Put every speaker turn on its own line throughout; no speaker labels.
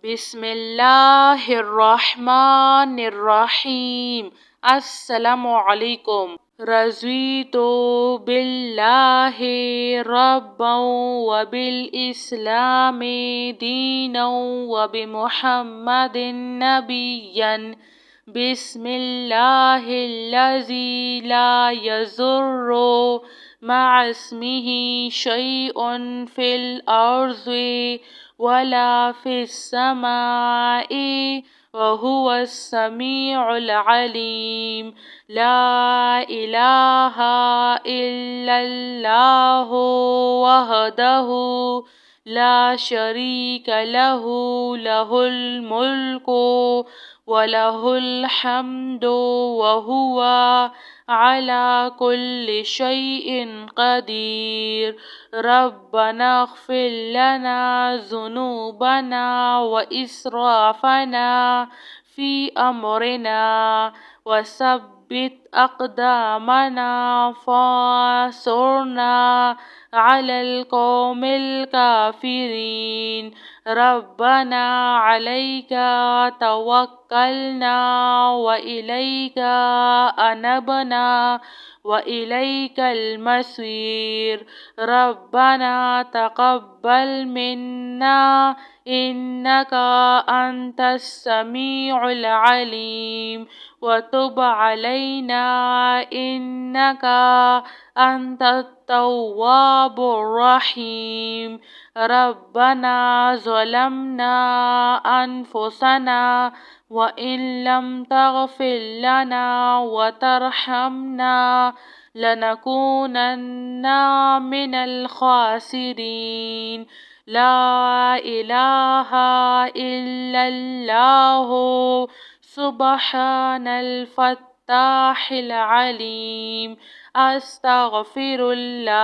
बिस्मिल्लाहिर्रहमानिर्रहीम। अस्सलामुअलैकुम। रज़ीतु बिल्लाहि रब्बन व बिल इस्लामी दीनन व बिमुहम्मदिन नबिय्यन। बिस्मिल्लाहिल्लज़ी ला यज़ुर्रु मअस्मिही शैउन फिल अर्ज़ि वला फिस समाई व हुवस समीउल अलीम। ला इलाहा इल्लल्लाहु वहदहु ला शरीक लहु लहुल मुल्कु व लहुल हम्दु व हुवा अला कुल्लि शैइन क़दीर। रब्बना इग़फ़िर लना ज़ुनूबना व इस्राफ़ना फ़ी अम्रिना व सब्बित अक़दामना फ़ांसुरना अलल क़ौमिल काफ़िरीन। रब्बना अलैका तवक्कलना व इलैका अनबना व इलैकल मसीर। रब्बना तक़ब्बल मिन्ना इन्नका अंतस समीउल अलीम व तुब अलैना इन्नका अंतत तव्वाबुर रहीम। रब्बना ज़लमना अनफुसना व इन लम तग़फ़िर लना व तरहमना लनकूनन्ना मिनल ख़ासिरीन। ला इलाहा इल्लल्लाहु सुब्हानल फ़त्ताहिल अलीम। अस्तग़फ़िरुल्लाह।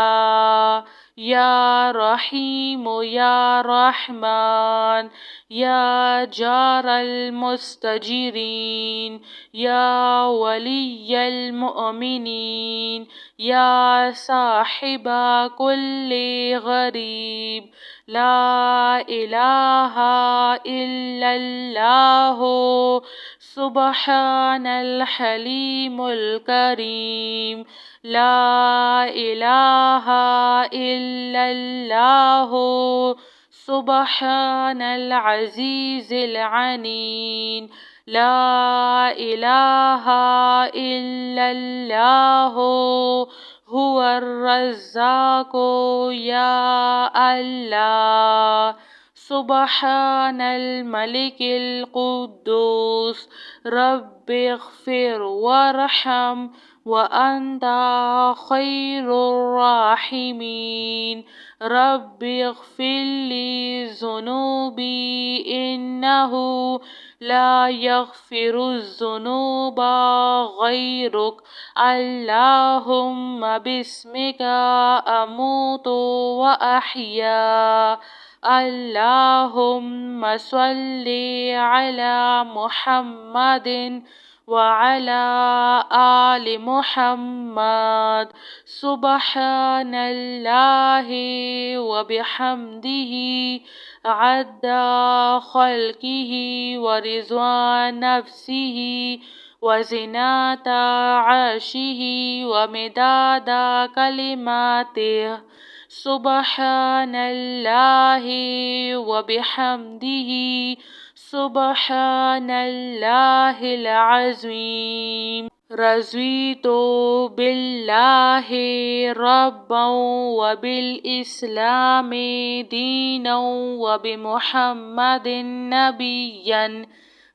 या रहीम या रहमान या जारल मुस्तजिरीन या वलिय्यल मुअमिनीन या साहिबा कुल्ली गरीब। ला इलाहा इल्लल्लाहु सुब्हानल हलीमुल करीम। ला इलाहा इल्लल्लाहु सुब्हानल अज़ीज़िल अनीन। ला इलाहा इल्लल्लाहु हुवर रज़्ज़ाक़ु या अल्लाह। सुब्हानल मलिकिल कुद्दूस। रब्बिग़फ़िर वरहम व अंता खैरुर राहिमीन। रब्बिग़फ़िरली ज़ुनूबी इन्नहु ला यग़फ़िरुज़्ज़ुनूबा गैरुक। अल्लाहुम्मा बिस्मिका अमूतु व अहया। अल्लाहुम्मा सल्लि अला मुहम्मदिन व अला आलि मुहम्मद। सुब्हानल्लाहि व बिहम्दिही अद्दा ख़ल्क़िही व रिज़्वान नफ़्सिही व ज़िनता अर्शिही व मिदादा कलिमातिही। सुब्हानल्लाहि व बिहम्दिही सुब्हानल्लाहिल अज़ीम। रज़ीतु बिल्लाहि रब्बन व बिल इस्लामी दीनन व बिमुहम्मदिन नबिय्यन।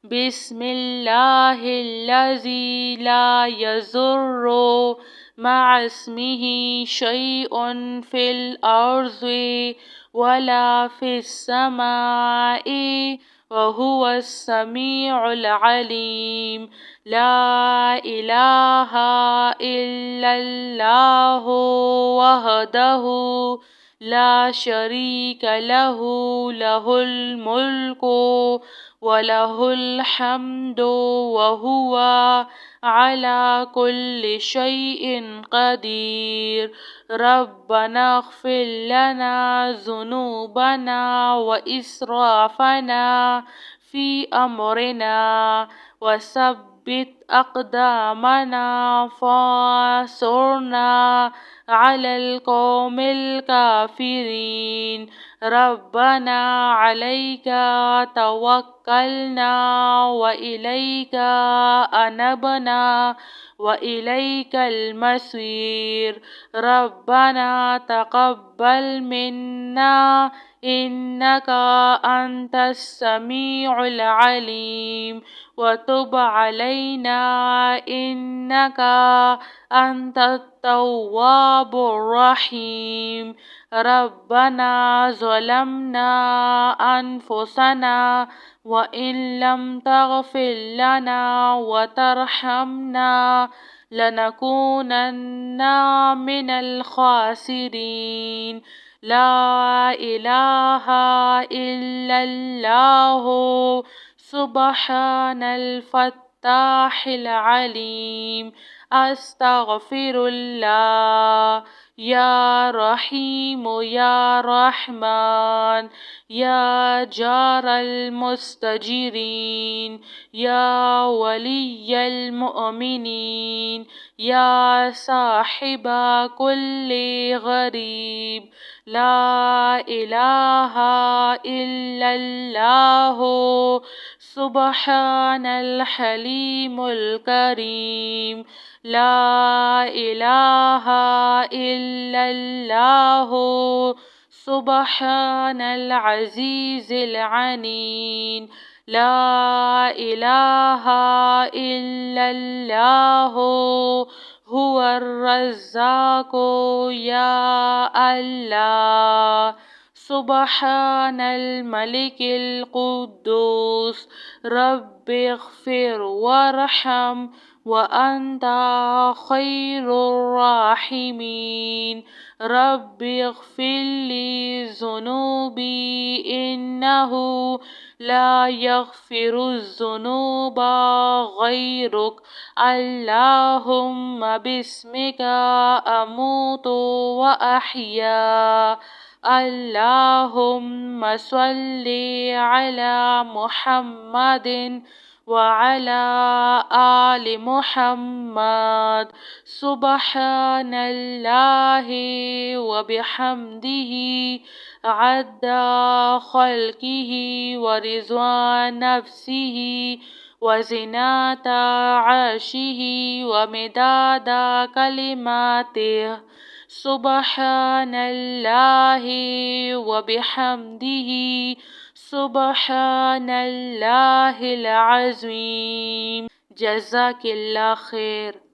बिस्मिल्लाहिल्लज़ी ला यज़ुर्रु मअस्मिही शैउन फिल अर्ज़ि वला फिस समाई व हुवस समीउल अलीम। ला इलाहा इल्लल्लाहु वहदहु ला शरीक लहु लहुल मुल्कु وله الحمد وهو على كل شيء قدير. ربنا اغفر لنا ذنوبنا وإسرافنا في أمرنا وثبت أقدامنا فانصرنا على القوم الكافرين. ربنا عليك توكلنا وإليك أنبنا وإليك المصير. ربنا تقبل منا إنك أنت السميع العليم وتب علينا إنك أنت التواب الرحيم. ربنا ظلمنا أنفسنا وإن لم تغفر لنا وترحمنا لنكونن من الخاسرين. لا إله إلا الله سبحان الفتاح العليم. أستغفر الله. يا رحيم يا رحمن يا جار المستجيرين يا ولي المؤمنين يا صاحب كل غريب. لا إله إلا الله سبحان الحليم الكريم. لا إله إلا الله سبحان العزيز العنين. لا إله إلا الله هو الرزاق يا الله. سبحان الملك القدوس رب اغفر وارحم وأنت خير الراحمين. رب اغفر لي ذنوبي إنه لا يغفر الذنوب غيرك. اللهم باسمك أموت وأحيا. اللهم صل على محمد وعلى آل محمد. سبحان الله وبحمده عد خلقه ورضوان نفسه وزنة عرشه ومداد كلماته. سبحان الله وبحمده سبحان الله العظيم. جزاك الله خير.